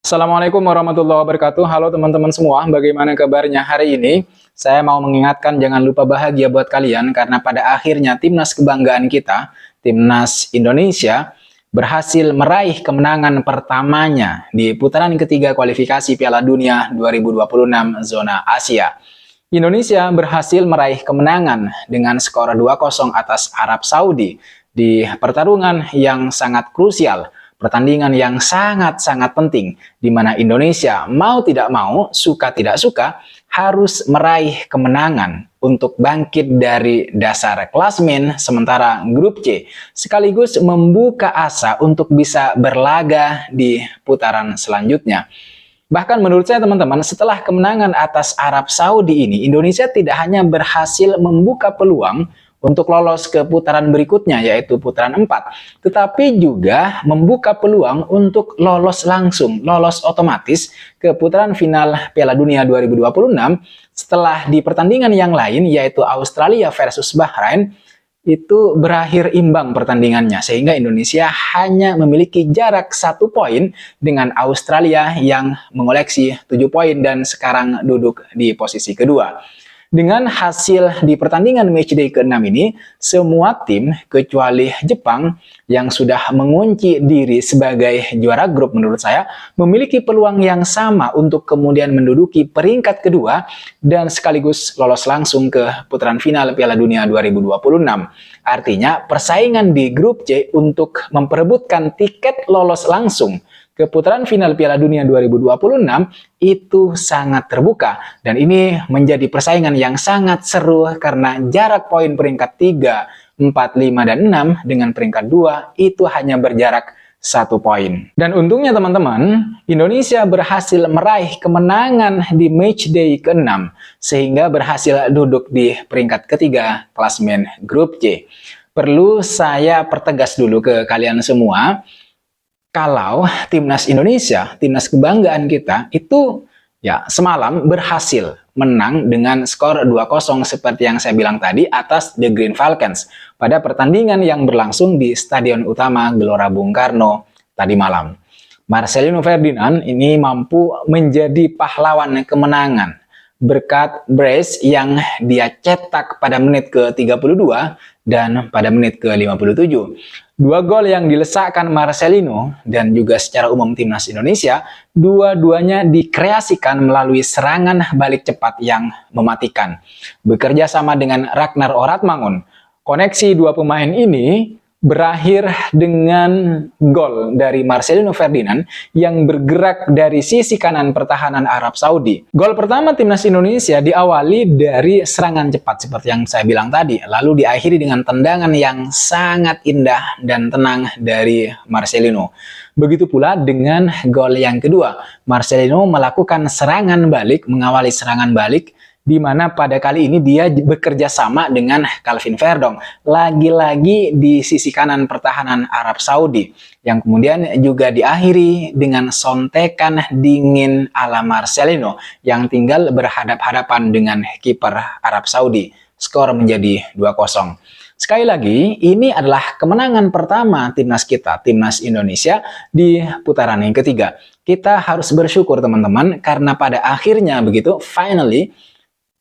Assalamualaikum warahmatullahi wabarakatuh. Halo teman-teman semua, bagaimana kabarnya hari ini? Saya mau mengingatkan jangan lupa bahagia buat kalian karena pada akhirnya timnas kebanggaan kita, timnas Indonesia, berhasil meraih kemenangan pertamanya di putaran ketiga kualifikasi Piala Dunia 2026 zona Asia. Indonesia berhasil meraih kemenangan dengan skor 2-0 atas Arab Saudi di pertarungan yang sangat krusial. Pertandingan yang sangat-sangat penting, di mana Indonesia mau tidak mau, suka tidak suka, harus meraih kemenangan untuk bangkit dari dasar klasmen sementara grup C, sekaligus membuka asa untuk bisa berlaga di putaran selanjutnya. Bahkan menurut saya teman-teman, setelah kemenangan atas Arab Saudi ini, Indonesia tidak hanya berhasil membuka peluang untuk lolos ke putaran berikutnya, yaitu putaran 4, tetapi juga membuka peluang untuk lolos langsung, lolos otomatis ke putaran final Piala Dunia 2026 setelah di pertandingan yang lain, yaitu Australia versus Bahrain, itu berakhir imbang pertandingannya, sehingga Indonesia hanya memiliki jarak 1 poin dengan Australia yang mengoleksi 7 poin dan sekarang duduk di posisi kedua. Dengan hasil di pertandingan matchday ke-6 ini, semua tim kecuali Jepang yang sudah mengunci diri sebagai juara grup menurut saya, memiliki peluang yang sama untuk kemudian menduduki peringkat kedua dan sekaligus lolos langsung ke putaran final Piala Dunia 2026. Artinya persaingan di grup C untuk memperebutkan tiket lolos langsung ke putaran final Piala Dunia 2026 itu sangat terbuka, dan ini menjadi persaingan yang sangat seru karena jarak poin peringkat 3, 4, 5, dan 6 dengan peringkat 2 itu hanya berjarak 1 poin. Dan untungnya teman-teman, Indonesia berhasil meraih kemenangan di matchday ke-6 sehingga berhasil duduk di peringkat ketiga klasmen grup C. Perlu saya pertegas dulu ke kalian semua, kalau timnas Indonesia, timnas kebanggaan kita, itu ya semalam berhasil menang dengan skor 2-0 seperti yang saya bilang tadi atas The Green Falcons pada pertandingan yang berlangsung di Stadion Utama Gelora Bung Karno tadi malam. Marcelino Ferdinand ini mampu menjadi pahlawan kemenangan berkat brace yang dia cetak pada menit ke-32 dan pada menit ke-57. 2 gol yang dilesakkan Marcelino dan juga secara umum timnas Indonesia, dua-duanya dikreasikan melalui serangan balik cepat yang mematikan. Bekerja sama dengan Ragnar Oratmangun, koneksi dua pemain ini berakhir dengan gol dari Marcelino Ferdinand yang bergerak dari sisi kanan pertahanan Arab Saudi. Gol pertama timnas Indonesia diawali dari serangan cepat seperti yang saya bilang tadi, lalu diakhiri dengan tendangan yang sangat indah dan tenang dari Marcelino. Begitu pula dengan gol yang kedua, Marcelino melakukan serangan balik, mengawali serangan balik, di mana pada kali ini dia bekerja sama dengan Calvin Verdong, lagi-lagi di sisi kanan pertahanan Arab Saudi, yang kemudian juga diakhiri dengan sontekan dingin ala Marcelino yang tinggal berhadap-hadapan dengan kiper Arab Saudi. Skor menjadi 2-0. Sekali lagi, ini adalah kemenangan pertama timnas kita, timnas Indonesia, di putaran yang ketiga. Kita harus bersyukur teman-teman, karena pada akhirnya begitu, finally,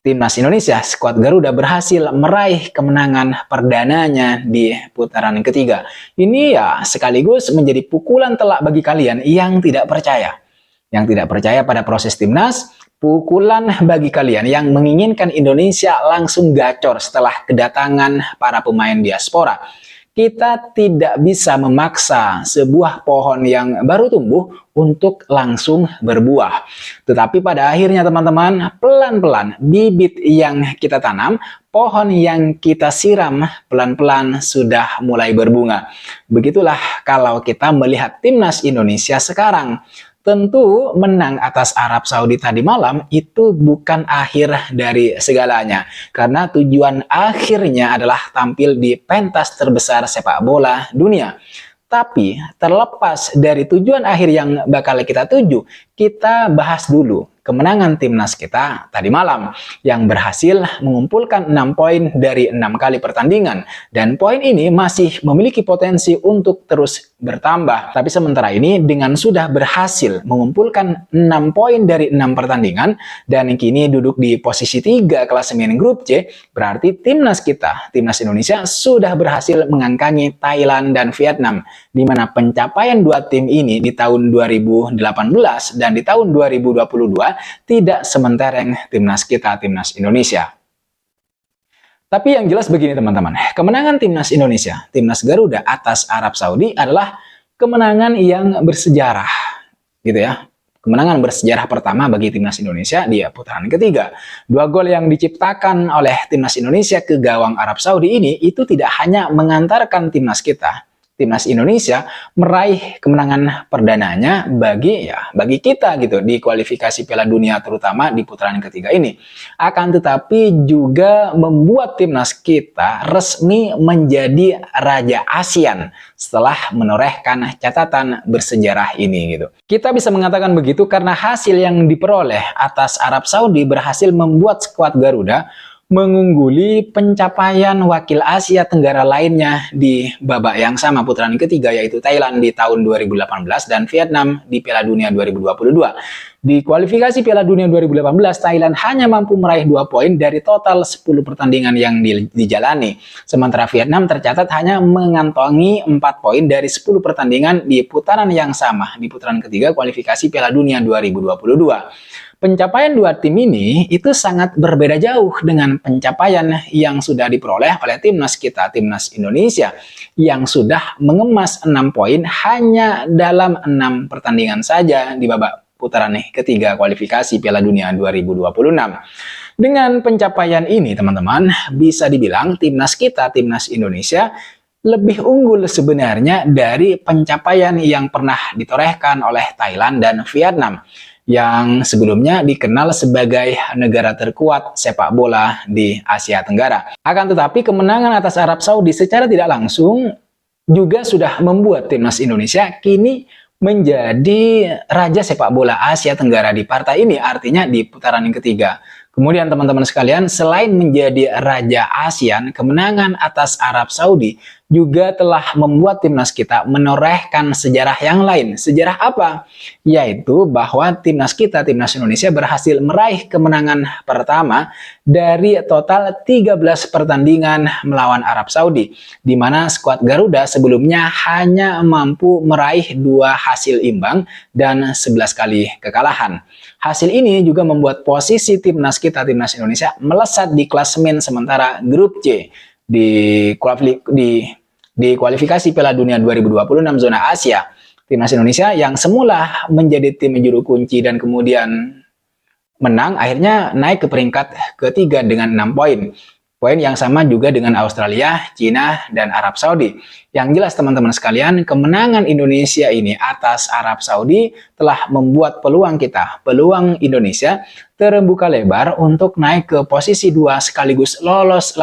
timnas Indonesia, skuad Garuda berhasil meraih kemenangan perdananya di putaran ketiga. Ini ya sekaligus menjadi pukulan telak bagi kalian yang tidak percaya. Yang tidak percaya pada proses timnas, pukulan bagi kalian yang menginginkan Indonesia langsung gacor setelah kedatangan para pemain diaspora. Kita tidak bisa memaksa sebuah pohon yang baru tumbuh untuk langsung berbuah. Tetapi pada akhirnya teman-teman, pelan-pelan bibit yang kita tanam, pohon yang kita siram, pelan-pelan sudah mulai berbunga. Begitulah kalau kita melihat timnas Indonesia sekarang. Tentu menang atas Arab Saudi tadi malam itu bukan akhir dari segalanya. Karena tujuan akhirnya adalah tampil di pentas terbesar sepak bola dunia. Tapi terlepas dari tujuan akhir yang bakal kita tuju, kita bahas dulu kemenangan timnas kita tadi malam yang berhasil mengumpulkan 6 poin dari 6 kali pertandingan, dan poin ini masih memiliki potensi untuk terus bertambah. Tapi sementara ini dengan sudah berhasil mengumpulkan 6 poin dari 6 pertandingan dan kini duduk di posisi 3 klasemen grup C, berarti timnas kita, timnas Indonesia sudah berhasil mengangkangi Thailand dan Vietnam, di mana pencapaian dua tim ini di tahun 2018 dan di tahun 2022 tidak sementereng timnas kita, timnas Indonesia. Tapi yang jelas begini teman-teman, kemenangan timnas Indonesia, timnas Garuda atas Arab Saudi adalah kemenangan yang bersejarah, gitu ya. Kemenangan bersejarah pertama bagi timnas Indonesia di putaran ketiga. 2 gol yang diciptakan oleh timnas Indonesia ke gawang Arab Saudi ini itu tidak hanya mengantarkan timnas kita, timnas Indonesia meraih kemenangan perdananya bagi kita gitu di kualifikasi Piala Dunia, terutama di putaran ketiga ini. Akan tetapi juga membuat timnas kita resmi menjadi raja ASEAN setelah menorehkan catatan bersejarah ini gitu. Kita bisa mengatakan begitu karena hasil yang diperoleh atas Arab Saudi berhasil membuat skuad Garuda mengungguli pencapaian wakil Asia Tenggara lainnya di babak yang sama putaran ketiga, yaitu Thailand di tahun 2018 dan Vietnam di Piala Dunia 2022. Di kualifikasi Piala Dunia 2018, Thailand hanya mampu meraih 2 poin dari total 10 pertandingan yang dijalani. Sementara Vietnam tercatat hanya mengantongi 4 poin dari 10 pertandingan di putaran yang sama, di putaran ketiga kualifikasi Piala Dunia 2022. Pencapaian dua tim ini itu sangat berbeda jauh dengan pencapaian yang sudah diperoleh oleh timnas kita, timnas Indonesia, yang sudah mengemas 6 poin hanya dalam 6 pertandingan saja di babak putaran ketiga kualifikasi Piala Dunia 2026. Dengan pencapaian ini teman-teman, bisa dibilang timnas kita, timnas Indonesia, lebih unggul sebenarnya dari pencapaian yang pernah ditorehkan oleh Thailand dan Vietnam, yang sebelumnya dikenal sebagai negara terkuat sepak bola di Asia Tenggara. Akan tetapi kemenangan atas Arab Saudi secara tidak langsung juga sudah membuat timnas Indonesia kini menjadi raja sepak bola Asia Tenggara di partai ini, artinya di putaran yang ketiga. Kemudian teman-teman sekalian, selain menjadi raja ASEAN, kemenangan atas Arab Saudi juga telah membuat timnas kita menorehkan sejarah yang lain. Sejarah apa? Yaitu bahwa timnas kita, timnas Indonesia berhasil meraih kemenangan pertama dari total 13 pertandingan melawan Arab Saudi, di mana skuad Garuda sebelumnya hanya mampu meraih 2 hasil imbang dan 11 kali kekalahan. Hasil ini juga membuat posisi timnas kita, timnas Indonesia, melesat di klasemen sementara grup C di kualifikasi Piala Dunia 2026 zona Asia. Timnas Indonesia yang semula menjadi tim juru kunci dan kemudian menang, akhirnya naik ke peringkat ketiga dengan 6 poin. Poin yang sama juga dengan Australia, Cina, dan Arab Saudi. Yang jelas teman-teman sekalian, kemenangan Indonesia ini atas Arab Saudi telah membuat peluang kita, peluang Indonesia terbuka lebar untuk naik ke posisi 2 sekaligus lolos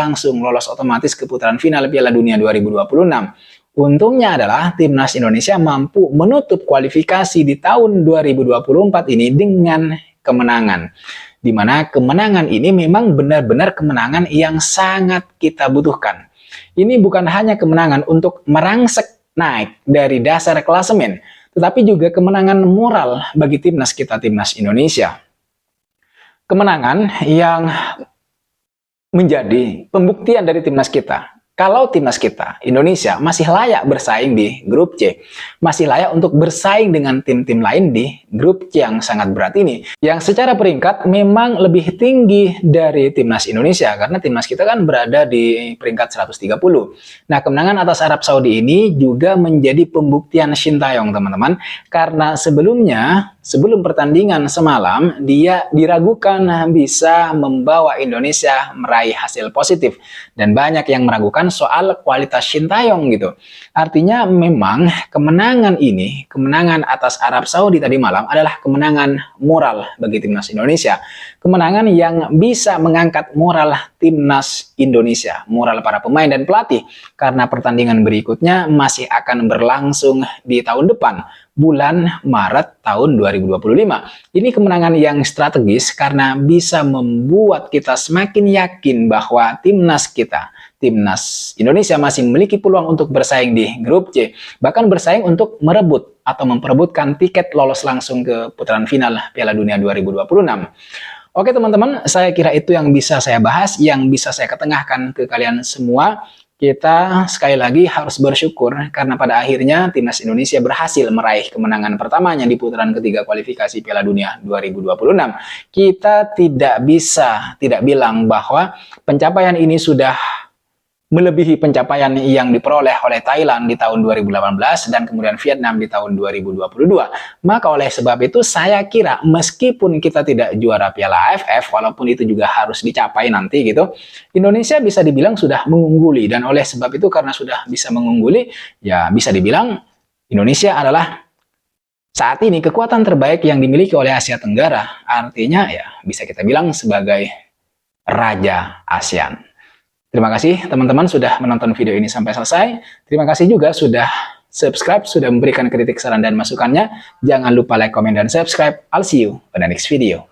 otomatis ke putaran final Piala Dunia 2026. Untungnya adalah timnas Indonesia mampu menutup kualifikasi di tahun 2024 ini dengan kemenangan. Di mana kemenangan ini memang benar-benar kemenangan yang sangat kita butuhkan. Ini bukan hanya kemenangan untuk merangsek naik dari dasar klasemen, tetapi juga kemenangan moral bagi timnas kita, timnas Indonesia. Kemenangan yang menjadi pembuktian dari timnas kita. Kalau timnas kita, Indonesia, masih layak bersaing di grup C, masih layak untuk bersaing dengan tim-tim lain di grup C yang sangat berat ini, yang secara peringkat memang lebih tinggi dari timnas Indonesia, karena timnas kita kan berada di peringkat 130. Nah, kemenangan atas Arab Saudi ini juga menjadi pembuktian Sintayong, teman-teman, karena sebelum pertandingan semalam, dia diragukan bisa membawa Indonesia meraih hasil positif. Dan banyak yang meragukan bukan soal kualitas Sintayong gitu. Artinya memang kemenangan ini, kemenangan atas Arab Saudi tadi malam adalah kemenangan moral bagi timnas Indonesia. Kemenangan yang bisa mengangkat moral timnas Indonesia, moral para pemain dan pelatih. Karena pertandingan berikutnya masih akan berlangsung di tahun depan, bulan Maret tahun 2025. Ini kemenangan yang strategis karena bisa membuat kita semakin yakin bahwa timnas kita, timnas Indonesia masih memiliki peluang untuk bersaing di grup C, bahkan bersaing untuk merebut atau memperebutkan tiket lolos langsung ke putaran final Piala Dunia 2026. Oke teman-teman, saya kira itu yang bisa saya bahas, yang bisa saya ketengahkan ke kalian semua. Kita sekali lagi harus bersyukur karena pada akhirnya timnas Indonesia berhasil meraih kemenangan pertamanya di putaran ketiga kualifikasi Piala Dunia 2026. Kita tidak bilang bahwa pencapaian ini sudah melebihi pencapaian yang diperoleh oleh Thailand di tahun 2018 dan kemudian Vietnam di tahun 2022. Maka oleh sebab itu saya kira meskipun kita tidak juara Piala AFF, walaupun itu juga harus dicapai nanti gitu, Indonesia bisa dibilang sudah mengungguli, dan oleh sebab itu karena sudah bisa mengungguli, ya bisa dibilang Indonesia adalah saat ini kekuatan terbaik yang dimiliki oleh Asia Tenggara. Artinya ya bisa kita bilang sebagai Raja ASEAN. Terima kasih teman-teman sudah menonton video ini sampai selesai. Terima kasih juga sudah subscribe, sudah memberikan kritik, saran, dan masukannya. Jangan lupa like, comment, dan subscribe. I'll see you on the next video.